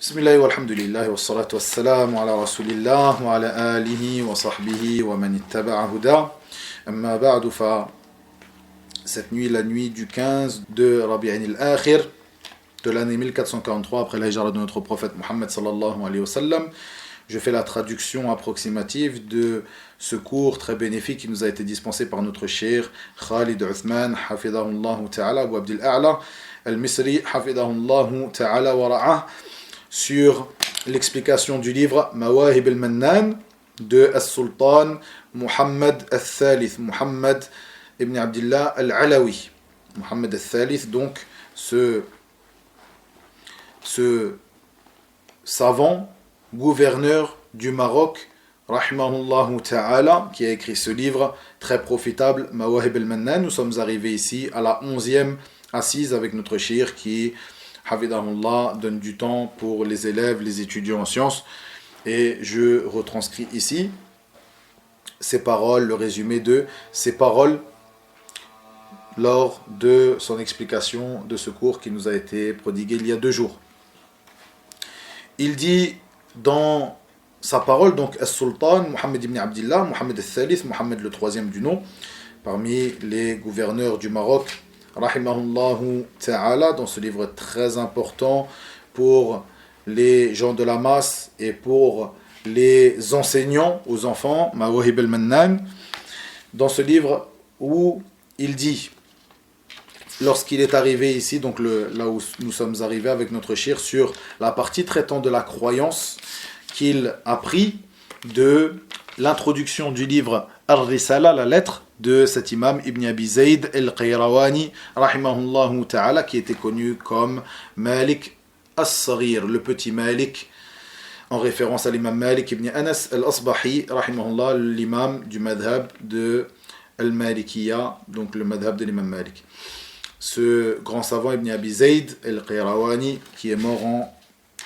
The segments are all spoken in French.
Bismillah walhamdulillah wa salatu wassalamu ala rasulillah wa ala alihi wa sahbihi wa man ittaba'a huda. Amma ba'du fa cette nuit, la nuit du 15 de Rabi'an al-Akhir de l'année 1443 après la hijra de notre prophète Muhammad sallallahu alayhi wa sallam, je fais la traduction approximative de ce cours très bénéfique qui nous a été dispensé par notre cheikh Khalid Uthman hafidahullah ta'ala Abu Abdil A'la al-Misri hafidahullah ta'ala wa ra'ah, sur l'explication du livre Mawahib al-Mannan de As-Sultan Muhammad al-Thalith, Muhammad ibn Abdillah al-Alawi. Muhammad al-Thalith, donc ce savant gouverneur du Maroc, rahimahullahu ta'ala, qui a écrit ce livre très profitable, Mawahib al-Mannan. Nous sommes arrivés ici à la 11e assise avec notre cheikh qui, Hafidahullah, donne du temps pour les élèves, les étudiants en sciences. Et je retranscris ici ces paroles, le résumé de ces paroles lors de son explication de ce cours qui nous a été prodigué il y a 2 jours. Il dit dans sa parole, donc As-Sultan Muhammad ibn Abdillah, Muhammad al-Thalith, Muhammad le 3e du nom, parmi les gouverneurs du Maroc, rahimahullahu ta'ala, dans ce livre très important pour les gens de la masse et pour les enseignants aux enfants, Mawahib al-Mannan, dans ce livre où il dit, lorsqu'il est arrivé ici, donc là où nous sommes arrivés avec notre cheikh, sur la partie traitant de la croyance, qu'il a pris de l'introduction du livre Ar-Risala, la lettre de cet imam Ibn Abi Zayd al-Qayrawani, rahimahullahu ta'ala, qui était connu comme Malik as-Saghir, le petit Malik, en référence à l'imam Malik ibn Anas al-Asbahi, rahimahullah, l'imam du madhab de al-Malikiyya, donc le madhab de l'imam Malik. Ce grand savant Ibn Abi Zayd al-Qayrawani, qui est mort en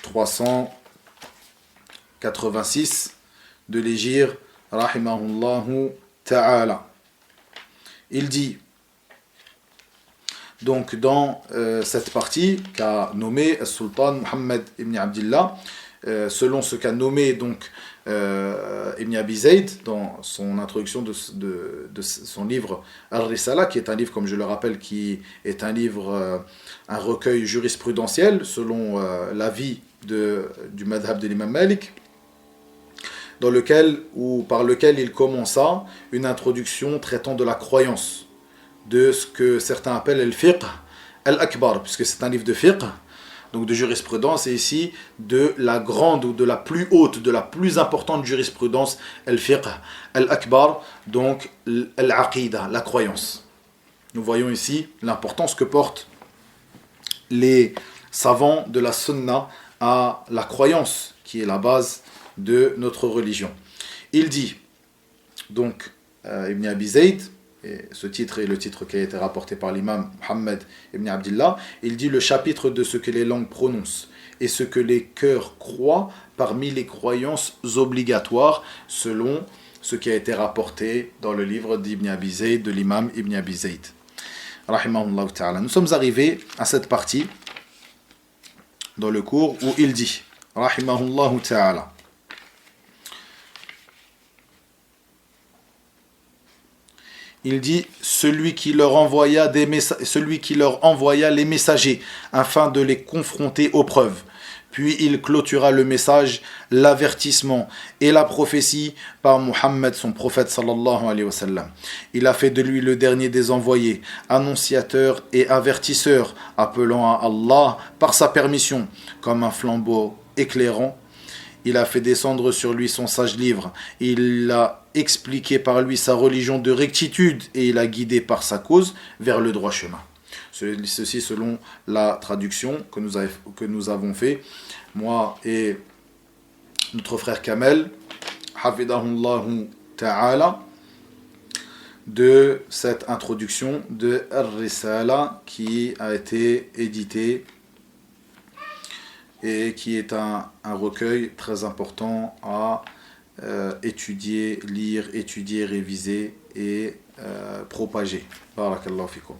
386 de l'Hégire, rahimahullahu ta'ala. Il dit, donc dans cette partie qu'a nommé Sultan Muhammad ibn Abdillah, selon ce qu'a nommé donc Ibn Abi Zayd dans son introduction de son livre Ar-Risala, qui est un livre, comme je le rappelle, qui est un livre, un recueil jurisprudentiel selon l'avis du madhab de l'imam Malik, par lequel il commença une introduction traitant de la croyance, de ce que certains appellent le fiqh al-akbar, puisque c'est un livre de fiqh, donc de jurisprudence, et ici de la grande ou de la plus haute, de la plus importante jurisprudence, al-fiqh al-akbar, donc al-aqida, la croyance. Nous voyons ici l'importance que portent les savants de la sunna à la croyance, qui est la base de notre religion. Il dit, donc, Ibn Abi Zayd, et ce titre est le titre qui a été rapporté par l'imam Muhammad ibn Abdillah, il dit le chapitre de ce que les langues prononcent et ce que les cœurs croient parmi les croyances obligatoires, selon ce qui a été rapporté dans le livre d'Ibn Abi Zayd, de l'imam Ibn Abi Zayd, rahimahullah ta'ala. Nous sommes arrivés à cette partie dans le cours où il dit, rahimahullah ta'ala, il dit celui qui leur envoya les messagers afin de les confronter aux preuves. Puis il clôtura le message, l'avertissement et la prophétie par Muhammad, son prophète sallallahu alayhi wa sallam. Il a fait de lui le dernier des envoyés, annonciateur et avertisseur, appelant à Allah par sa permission, comme un flambeau éclairant. Il a fait descendre sur lui son sage livre. Il a expliqué par lui sa religion de rectitude et il a guidé par sa cause vers le droit chemin. Ceci selon la traduction que nous avons fait, moi et notre frère Kamel, hafidahullahu ta'ala, de cette introduction de Ar-Risala qui a été éditée et qui est un recueil très important à étudier, lire, étudier, réviser et propager. Barakallahu fikum.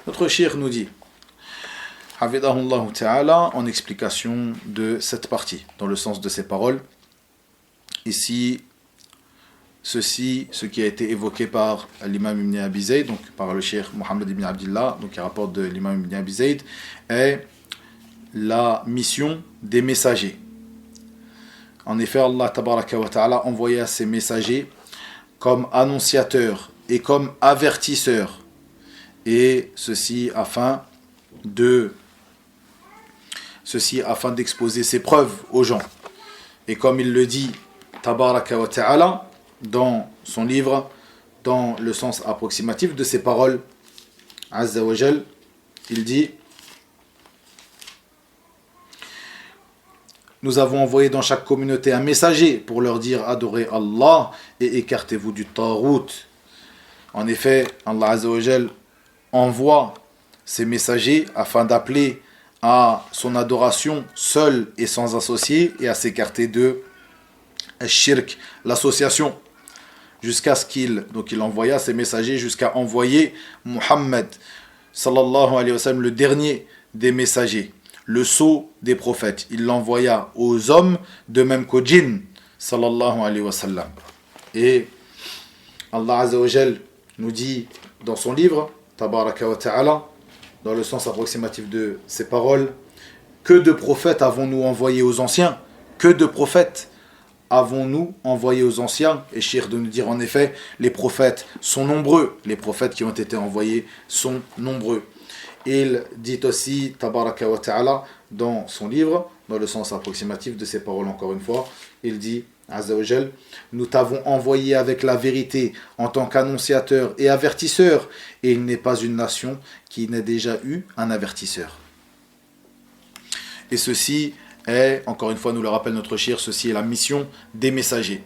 Notre cheikh nous dit Hafidahullah ta'ala, en explication de cette partie, dans le sens de ces paroles. Ici, ce qui a été évoqué par l'imam Ibn Abi Zayd, donc par le cheikh Mohammed ibn Abdillah, donc qui rapporte de l'imam Ibn Abi Zayd, est la mission des messagers. En effet, Allah tabaraka wa ta'ala envoya ses messagers comme annonciateurs et comme avertisseurs, et ceci afin d'exposer ses preuves aux gens. Et comme il le dit tabaraka wa ta'ala dans son livre, dans le sens approximatif de ses paroles, azza wa jal, il dit: nous avons envoyé dans chaque communauté un messager pour leur dire: adorez Allah et écartez-vous du tarout. En effet, Allah azza wa jal envoie ses messagers afin d'appeler à son adoration seul et sans associé, et à s'écarter de shirk, l'association, jusqu'à ce qu'il envoya ses messagers jusqu'à envoyer Muhammad sallallahu alayhi wa sallam, le dernier des messagers, le sceau des prophètes. Il l'envoya aux hommes de même qu'aux djinns sallallahu alayhi wa sallam. Et Allah azza wa jal nous dit dans son livre tabaraka wa ta'ala, dans le sens approximatif de ces paroles: que de prophètes avons-nous envoyés aux anciens? Que de prophètes avons-nous envoyés aux anciens? Et Cheikh de nous dire, en effet, les prophètes sont nombreux. Les prophètes qui ont été envoyés sont nombreux. Il dit aussi, tabaraka wa ta'ala, dans son livre, dans le sens approximatif de ces paroles encore une fois, il dit, azza wa jal: nous t'avons envoyé avec la vérité en tant qu'annonciateur et avertisseur, et il n'est pas une nation qui n'ait déjà eu un avertisseur. Et ceci est, encore une fois, nous le rappelle notre cheikh, ceci est la mission des messagers.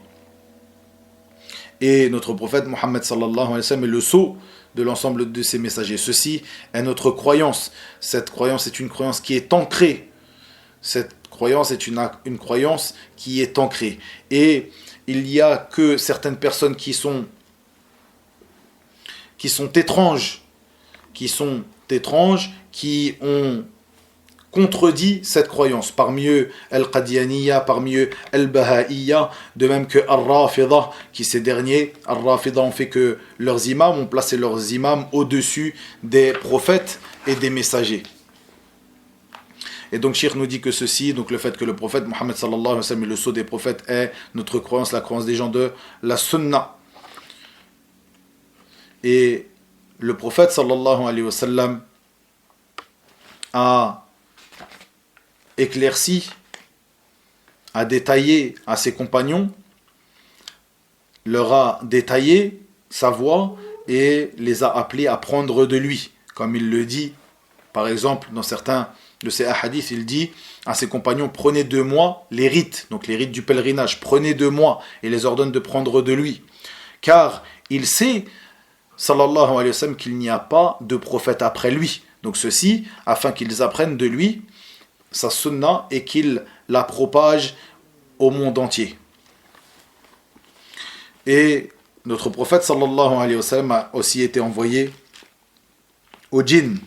Et notre prophète Mohammed sallallahu alayhi wa sallam est le sceau de l'ensemble de ces messagers. Ceci est notre croyance. Cette croyance est une croyance qui est ancrée. Cette croyance est une croyance qui est ancrée. Et il n'y a que certaines personnes qui sont étranges, qui ont contredit cette croyance. Parmi eux, Al-Qadianiya, parmi eux, Al-Baha'iyya, de même que Al-Rafida, qui ces derniers, Al-Rafida ont fait que leurs imams, ont placé leurs imams au-dessus des prophètes et des messagers. Et donc, Cheikh nous dit que ceci, donc le fait que le prophète Mohammed sallallahu alayhi wa sallam est le sceau des prophètes, est notre croyance, la croyance des gens de la sunna. Et le prophète sallallahu alayhi wa sallam a éclairci, a détaillé à ses compagnons, leur a détaillé sa voie et les a appelés à prendre de lui. Comme il le dit, par exemple, dans certains de ses hadiths, il dit à ses compagnons: prenez de moi les rites, donc les rites du pèlerinage, prenez de moi, et les ordonne de prendre de lui. Car il sait, sallallahu alayhi wa sallam, qu'il n'y a pas de prophète après lui. Donc ceci, afin qu'ils apprennent de lui sa sunna et qu'ils la propagent au monde entier. Et notre prophète sallallahu alayhi wa sallam a aussi été envoyé aux djinns,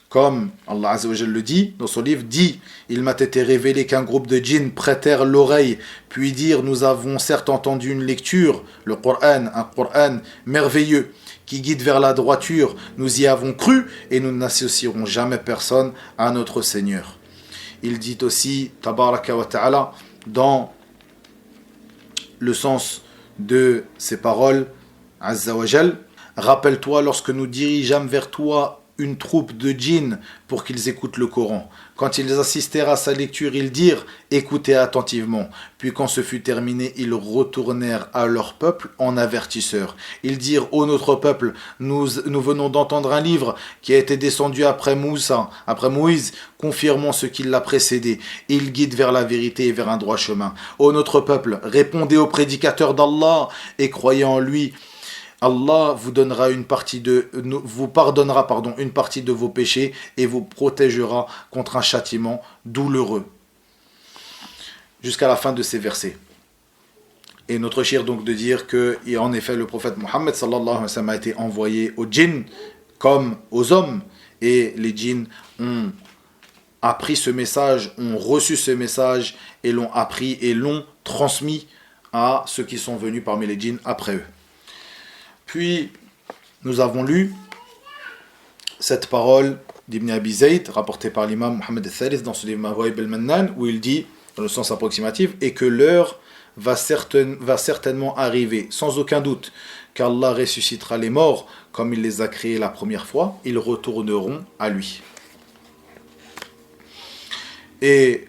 comme Allah azza wa jalla le dit dans son livre, dit: il m'a été révélé qu'un groupe de djinns prêtèrent l'oreille, puis dirent: nous avons certes entendu une lecture, le Coran, un Coran merveilleux qui guide vers la droiture, nous y avons cru et nous n'associerons jamais personne à notre Seigneur. Il dit aussi, tabaraka wa ta'ala, dans le sens de ces paroles, azza wa jal: rappelle-toi lorsque nous dirigeâmes vers toi une troupe de djinns pour qu'ils écoutent le Coran. Quand ils assistèrent à sa lecture, ils dirent: écoutez attentivement. Puis quand ce fut terminé, ils retournèrent à leur peuple en avertisseurs. Ils dirent: ô notre peuple, nous venons d'entendre un livre qui a été descendu après Moïse, confirmons ce qui l'a précédé. Il guide vers la vérité et vers un droit chemin. Ô notre peuple, répondez au prédicateur d'Allah et croyez en lui. Allah vous pardonnera une partie de vos péchés et vous protégera contre un châtiment douloureux. Jusqu'à la fin de ces versets. Et notre cheikh donc de dire que, et en effet, le prophète Mohammed sallallahu alayhi wa sallam a été envoyé aux djinns comme aux hommes, et les djinns ont appris ce message, ont reçu ce message et l'ont appris et l'ont transmis à ceux qui sont venus parmi les djinns après eux. Puis, nous avons lu cette parole d'Ibn Abi Zayd, rapportée par l'imam Mohammed al-Thalith dans ce livre Mawaïb al-Mannan, où il dit, dans le sens approximatif, et que l'heure va certainement arriver, sans aucun doute, qu'Allah ressuscitera les morts comme il les a créés la première fois, ils retourneront à lui. Et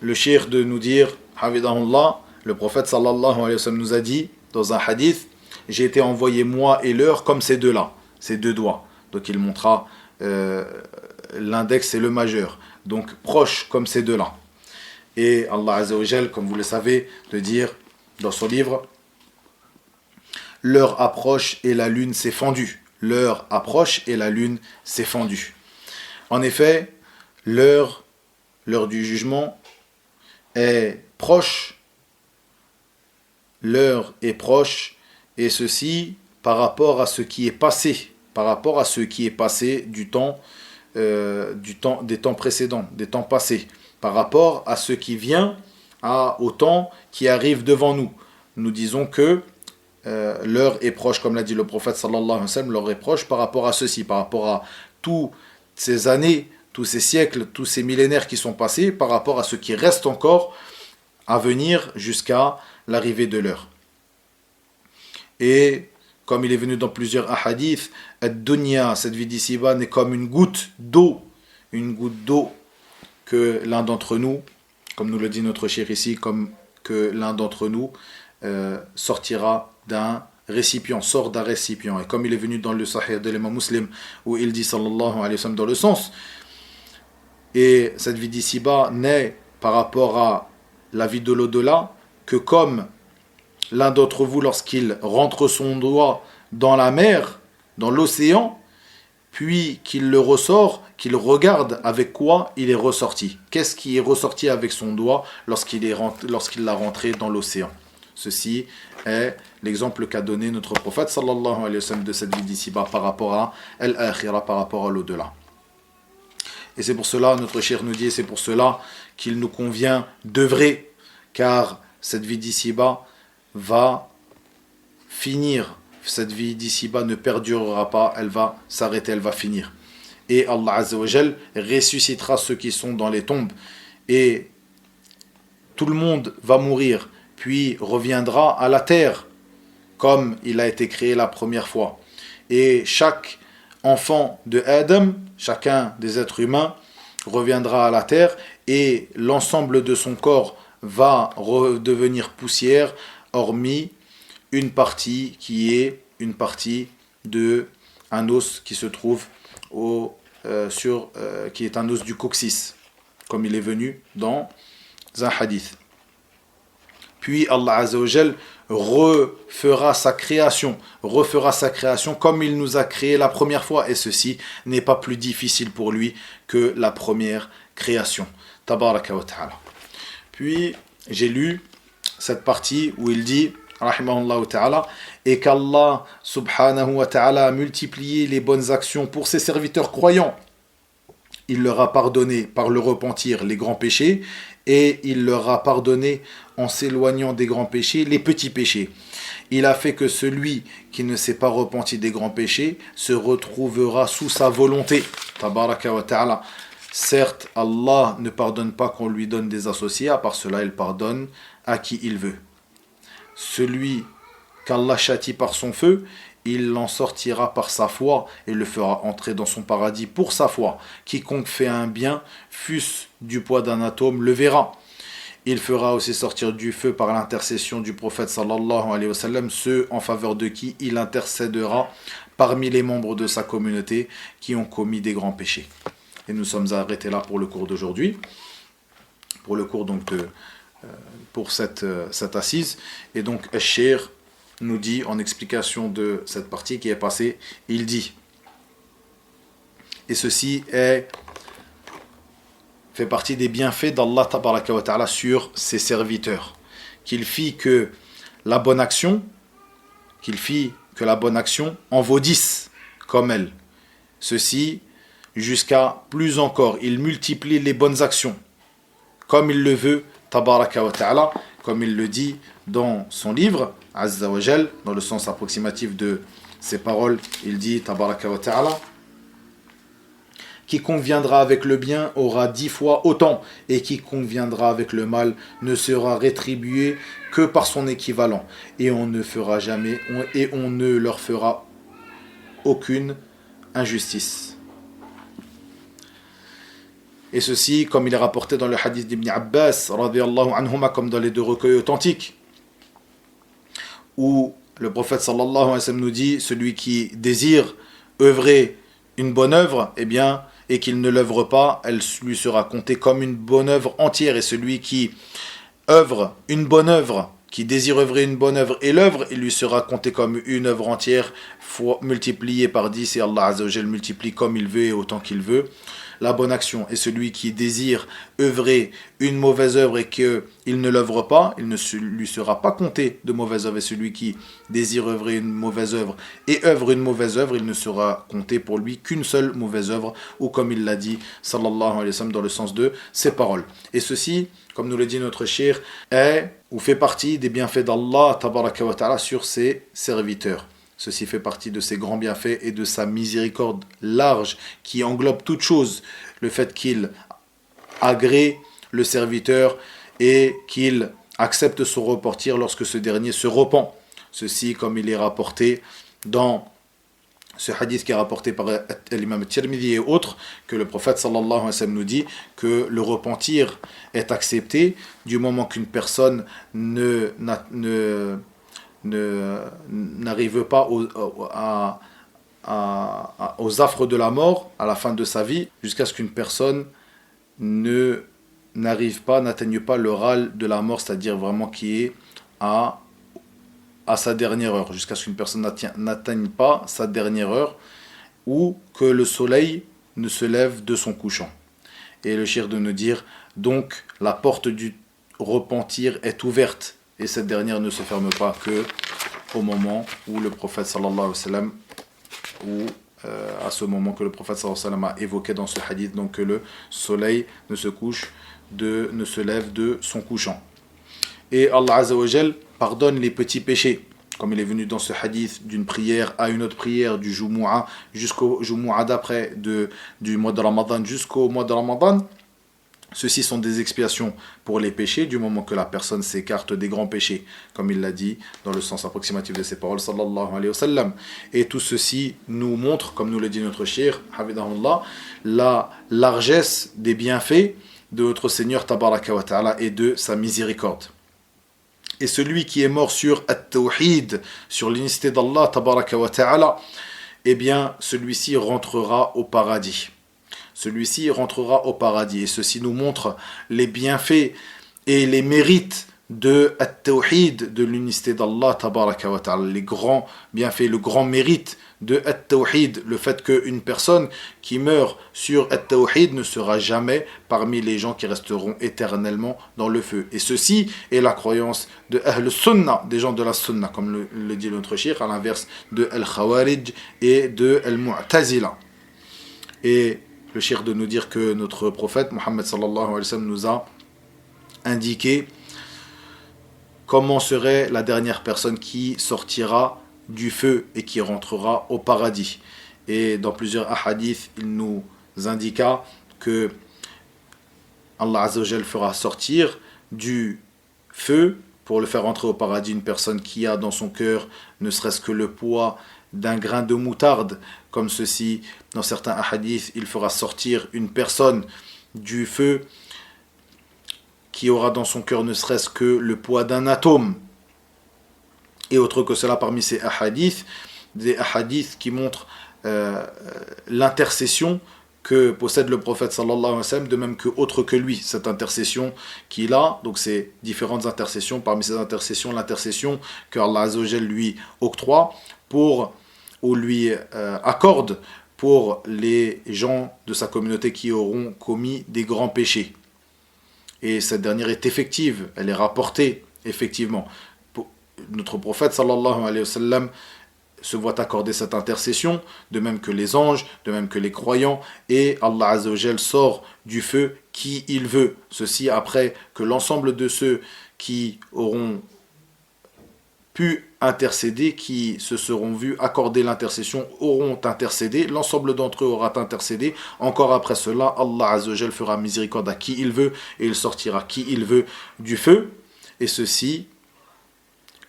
le cheikh de nous dire, Hafidahullah, le prophète sallallahu alayhi wa sallam nous a dit dans un hadith, j'ai été envoyé moi et l'heure comme ces deux-là, ces deux doigts. Donc il montra l'index et le majeur, donc proche comme ces deux-là. Et Allah Azza wa Jal, comme vous le savez, de dire dans son livre, l'heure approche et la lune s'est fendue. L'heure approche et la lune s'est fendue. En effet, l'heure du jugement est proche. L'heure est proche, et ceci par rapport à ce qui est passé, des temps précédents, des temps passés, par rapport à ce qui vient, au temps qui arrive devant nous. Nous disons que l'heure est proche, comme l'a dit le prophète sallallahu alayhi wa sallam, l'heure est proche par rapport à ceci, par rapport à toutes ces années, tous ces siècles, tous ces millénaires qui sont passés, par rapport à ce qui reste encore à venir jusqu'à l'arrivée de l'heure. Et comme il est venu dans plusieurs hadiths, ad-dunya, cette vie d'ici-bas, n'est comme une goutte d'eau que l'un d'entre nous, comme nous le dit notre cheikh ici, comme que l'un d'entre nous sortira d'un récipient, sort d'un récipient. Et comme il est venu dans le Sahih de l'imam Muslim, où il dit sallallahu alayhi wa sallam dans le sens, et cette vie d'ici-bas n'est par rapport à la vie de l'au-delà que comme l'un d'entre vous, lorsqu'il rentre son doigt dans la mer, dans l'océan, puis qu'il le ressort, qu'il regarde avec quoi il est ressorti. Qu'est-ce qui est ressorti avec son doigt lorsqu'il l'a rentré dans l'océan? Ceci est l'exemple qu'a donné notre prophète sallallahu alayhi wa sallam de cette vie d'ici-bas par rapport à al-akhira, par rapport à l'au-delà. Et c'est pour cela, notre cher nous dit, c'est pour cela qu'il nous convient d'œuvrer, car cette vie d'ici-bas va finir. Cette vie d'ici-bas ne perdurera pas, elle va s'arrêter, elle va finir. Et Allah Azza wa Jal ressuscitera ceux qui sont dans les tombes. Et tout le monde va mourir, puis reviendra à la terre, comme il a été créé la première fois. Et chaque enfant de Adam, chacun des êtres humains, reviendra à la terre, et l'ensemble de son corps va redevenir poussière, hormis une partie qui est une partie de un os qui se trouve qui est un os du coccyx, comme il est venu dans un hadith. Puis Allah Azza wa Jal refera sa création comme il nous a créé la première fois, et ceci n'est pas plus difficile pour lui que la première création. Tabaraka wa ta'ala. Puis j'ai lu cette partie où il dit rahimahullah ta'ala, et qu'Allah subhanahu wa ta'ala a multiplié les bonnes actions pour ses serviteurs croyants. Il leur a pardonné par le repentir les grands péchés, et il leur a pardonné en s'éloignant des grands péchés les petits péchés. Il a fait que celui qui ne s'est pas repenti des grands péchés se retrouvera sous sa volonté. Tabaraka wa ta'ala. Certes, Allah ne pardonne pas qu'on lui donne des associés, à part cela, il pardonne à qui il veut. Celui qu'Allah châtie par son feu, il l'en sortira par sa foi et le fera entrer dans son paradis pour sa foi. Quiconque fait un bien, fût-ce du poids d'un atome, le verra. Il fera aussi sortir du feu par l'intercession du prophète sallallahu alayhi wa sallam ceux en faveur de qui il intercédera parmi les membres de sa communauté qui ont commis des grands péchés. Et nous sommes arrêtés là pour le cours d'aujourd'hui, pour le cours donc pour cette assise. Et donc Al-Cheikh nous dit en explication de cette partie qui est passée, il dit, et ceci fait partie des bienfaits d'Allah tabaraka wa ta'ala sur ses serviteurs, qu'il fit que la bonne action en vaut 10 comme elle. Ceci jusqu'à plus encore. Il multiplie les bonnes actions, comme il le veut, tabaraka wa ta'ala, comme il le dit dans son livre, Azza wa Jal, dans le sens approximatif de ses paroles, il dit, tabaraka wa ta'ala, qui conviendra avec le bien aura 10 fois autant, et qui conviendra avec le mal ne sera rétribué que par son équivalent, et on ne leur fera aucune injustice. Et ceci, comme il est rapporté dans le hadith d'Ibn Abbas, radiyallahu anhuma, comme dans les deux recueils authentiques, où le prophète sallallahu alayhi wa sallam nous dit, celui qui désire œuvrer une bonne œuvre, eh bien, et qu'il ne l'œuvre pas, elle lui sera comptée comme une bonne œuvre entière. Et celui qui œuvre une bonne œuvre, qui désire œuvrer une bonne œuvre et l'œuvre, il lui sera compté comme une œuvre entière, multipliée par 10, et Allah Azza wa Jal multiplie comme il veut et autant qu'il veut la bonne action. Et celui qui désire œuvrer une mauvaise œuvre et qu'il ne l'œuvre pas, il ne lui sera pas compté de mauvaise œuvre. Et celui qui désire œuvrer une mauvaise œuvre et œuvre une mauvaise œuvre, il ne sera compté pour lui qu'une seule mauvaise œuvre, ou comme il l'a dit, sallallahu alayhi wa sallam, dans le sens de ses paroles. Et ceci, comme nous le dit notre cheikh, est ou fait partie des bienfaits d'Allah tabaraka wa ta'ala sur ses serviteurs. Ceci fait partie de ses grands bienfaits et de sa miséricorde large qui englobe toute chose. Le fait qu'il agrée le serviteur et qu'il accepte son repentir lorsque ce dernier se repent. Ceci, comme il est rapporté dans ce hadith qui est rapporté par l'imam Tirmidhi et autres, que le prophète sallallahu alayhi wa sallam nous dit que le repentir est accepté du moment qu'une personne n'arrive pas aux affres de la mort à la fin de sa vie, jusqu'à ce qu'une personne n'atteigne pas le râle de la mort, c'est-à-dire vraiment qui est à sa dernière heure, jusqu'à ce qu'une personne n'atteigne pas sa dernière heure, ou que le soleil ne se lève de son couchant. Et le cheikh de nous dire, donc la porte du repentir est ouverte, et cette dernière ne se ferme pas que au moment où le prophète sallallahu alayhi wa sallam, à ce moment que le prophète sallallahu alayhi wa sallam a évoqué dans ce hadith, donc que le soleil ne se lève de son couchant. Et Allah Azza wa Jal pardonne les petits péchés, comme il est venu dans ce hadith, d'une prière à une autre prière, du Jumu'ah jusqu'au Jumu'ah d'après, du mois de Ramadan jusqu'au mois de Ramadan. Ceci sont des expiations pour les péchés du moment que la personne s'écarte des grands péchés, comme il l'a dit dans le sens approximatif de ses paroles, sallallahu alayhi wa sallam. Et tout ceci nous montre, comme nous le dit notre cheikh, hafidahullah, la largesse des bienfaits de notre Seigneur tabaraka wa ta'ala et de sa miséricorde. Et celui qui est mort sur at-tawhid, sur l'unicité d'Allah tabaraka wa ta'ala, eh bien celui-ci rentrera au paradis. Celui-ci rentrera au paradis. Et ceci nous montre les bienfaits et les mérites de at-tawhid, de l'unicité d'Allah tabaraka wa ta'ala. Les grands bienfaits, le grand mérite de at-tawhid, le fait qu'une personne qui meurt sur at-tawhid ne sera jamais parmi les gens qui resteront éternellement dans le feu. Et ceci est la croyance de Ahl Sunnah, des gens de la Sunnah, comme le dit notre cheikh, à l'inverse de Al-Khawarij et de Al-Mu'tazila. Et le cheikh de nous dire que notre prophète Mohammed sallallahu alayhi wa sallam nous a indiqué comment serait la dernière personne qui sortira du feu et qui rentrera au paradis. Et dans plusieurs hadiths, il nous indiqua que Allah Azza wa Jal fera sortir du feu pour le faire entrer au paradis une personne qui a dans son cœur ne serait-ce que le poids d'un grain de moutarde, comme ceci, dans certains hadiths, il fera sortir une personne du feu qui aura dans son cœur ne serait-ce que le poids d'un atome. Et autre que cela, parmi ces hadiths, des hadiths qui montrent l'intercession que possède le prophète sallallahu alayhi wa sallam, de même que autre que lui, cette intercession qu'il a, donc ces différentes intercessions, parmi ces intercessions, l'intercession que Allah Azza wa Jal lui octroie ou lui accorde pour les gens de sa communauté qui auront commis des grands péchés. Et cette dernière est effective, elle est rapportée effectivement. Notre prophète sallallahu alayhi wa sallam se voit accorder cette intercession, de même que les anges, de même que les croyants, et Allah Azza wa Jal sort du feu qui il veut. Ceci après que l'ensemble de ceux qui auront pu intercéder, qui se seront vus accorder l'intercession, auront intercédé, l'ensemble d'entre eux aura intercédé. Encore après cela, Allah Azza wa Jal fera miséricorde à qui il veut, et il sortira qui il veut du feu, et ceci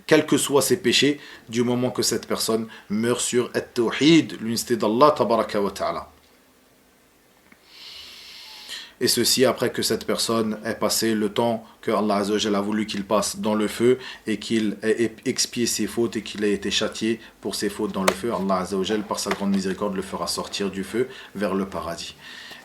quels que soient ses péchés, du moment que cette personne meurt sur At-Tawhid, l'unicité d'Allah, tabaraka wa ta'ala. Et ceci après que cette personne ait passé le temps que Allah Azza wa Jalla a voulu qu'il passe dans le feu et qu'il ait expié ses fautes et qu'il ait été châtié pour ses fautes dans le feu. Allah Azza wa Jalla, par sa grande miséricorde, le fera sortir du feu vers le paradis.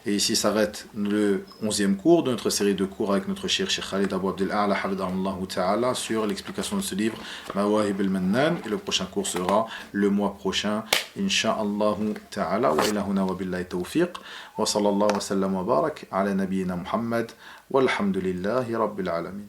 Et ici s'arrête le 11e cours de notre série de cours avec notre cher Cheikh Khalid Abou Abdel A'la Hafidahullah Ta'ala sur l'explication de ce livre Mawahib al-Mannan. Et le prochain cours sera le mois prochain, Inch'Allah Ta'ala. Wa ilahuna wa billahi tawfiq. Wa sallallahu wa sallam wa barak ala nabiyyina Muhammad. Walhamdulillahi Rabbil Alamin.